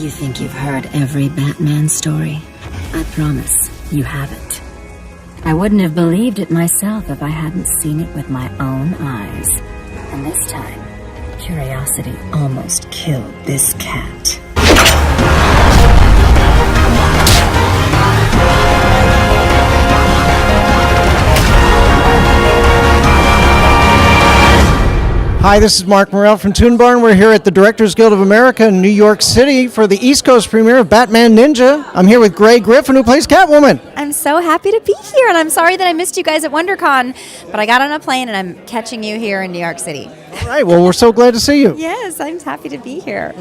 You think you've heard every Batman story? I promise you haven't. I wouldn't have believed it myself if I hadn't seen it with my own eyes. And this time, curiosity almost killed this cat. Hi, this is Marc Morrell from ToonBarn. We're here at the Directors Guild of America in New York City for the East Coast premiere of Batman Ninja. I'm here with GREY Griffin, who plays Catwoman. I'm so happy to be here, and I'm sorry that I missed you guys at WonderCon, but I got on a plane and I'm catching you here in New York City. All right, well, we're so glad to see you. Yes, I'm happy to be here.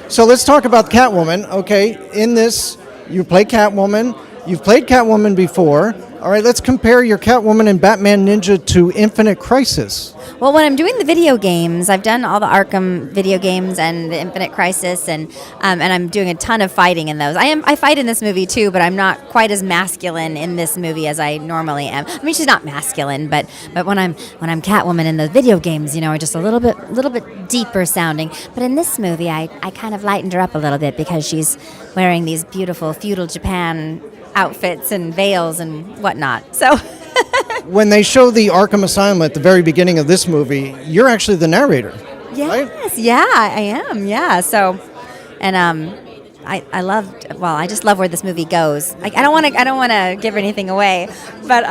So let's talk about Catwoman. Okay, in this, you play Catwoman. You've played Catwoman before. All right, let's compare your Catwoman in Batman Ninja to Infinite Crisis. Well, when I'm doing the video games, I've done all the Arkham video games and the Infinite Crisis, and I'm doing a ton of fighting in those. I fight in this movie too, but I'm not quite as masculine in this movie as I normally am. I mean, she's not masculine, but when I'm Catwoman in the video games, you know, are just a little bit deeper sounding. But in this movie, I kind of lightened her up a little bit because she's wearing these beautiful feudal Japan outfits and veils and whatnot. So when they show the Arkham Asylum at the very beginning of this movie, you're actually the narrator. Yes, right? Yeah, I am. Yeah. So, and I just love where this movie goes. I don't want to give anything away, but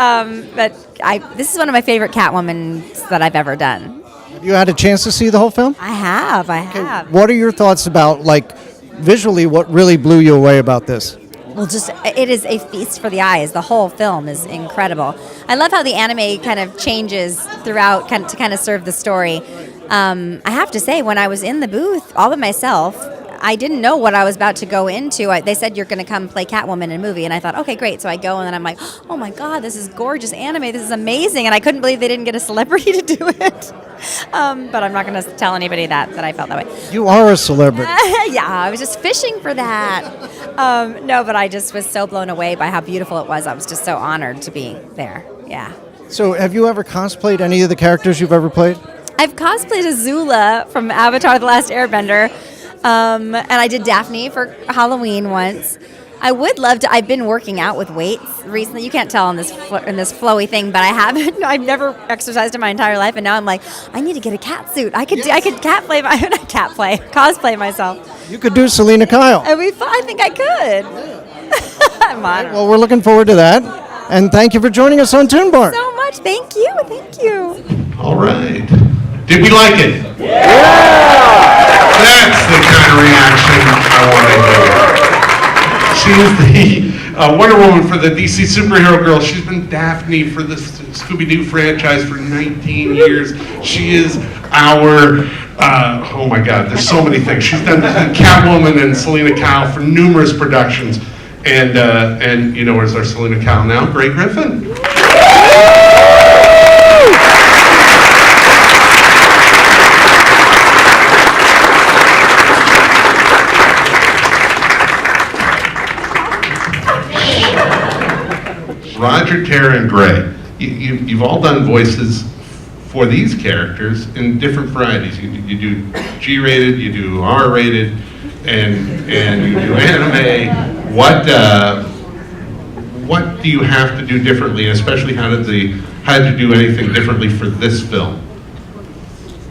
this is one of my favorite Catwomans that I've ever done. Have you had a chance to see the whole film? I have. Okay. What are your thoughts about, like, visually, what really blew you away about this? Well, it is a feast for the eyes. The whole film is incredible. I love how the anime kind of changes throughout to kind of serve the story. I have to say, when I was in the booth all by myself, I didn't know what I was about to go into. They said, you're going to come play Catwoman in a movie. And I thought, okay, great. So I go, and then I'm like, oh, my God, this is gorgeous anime. This is amazing. And I couldn't believe they didn't get a celebrity to do it. But I'm not going to tell anybody that I felt that way. You are a celebrity. Yeah, I was just fishing for that. No, but I just was so blown away by how beautiful it was. I was just so honored to be there. Yeah. So have you ever cosplayed any of the characters you've ever played? I've cosplayed Azula from Avatar: The Last Airbender. And I did Daphne for Halloween once. I would love to. I've been working out with weights recently. You can't tell in this flowy thing, but I haven't. I've never exercised in my entire life, and now I'm like, I need to get a cat suit. I could cosplay myself. You could do Selina Kyle. It'd be fun. I think I could. I'm honored. Well, we're looking forward to that, and thank you for joining us on ToonBarn. So much. Thank you. Thank you. All right. Did we like it? Yeah! That's the kind of reaction I want to hear. She is the Wonder Woman for the DC Superhero Girl. She's been Daphne for the Scooby-Doo franchise for 19 years. She is our, oh my God, there's so many things. She's done Catwoman and Selina Kyle for numerous productions. And you know, where's our Selina Kyle now? GREY Griffin. Roger, Tara, and Grey, you've all done voices for these characters in different varieties. You do G-rated, you do R-rated, and you do anime. What do you have to do differently, and especially how did you do anything differently for this film?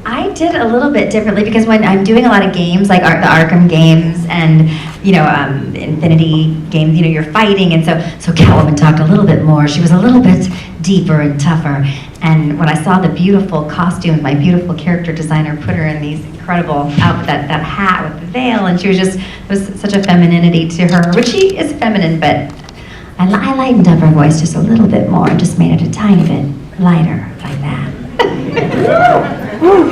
I did a little bit differently because when I'm doing a lot of games, like the Arkham games and the Infinity games, you're fighting, and so Catwoman talked a little bit more. She was a little bit deeper and tougher. And when I saw the beautiful costumes, my beautiful character designer put her in these incredible outfit, that hat with the veil, and she was there was such a femininity to her, which she is feminine, but I lightened up her voice just a little bit more and just made it a tiny bit lighter like that. Woo!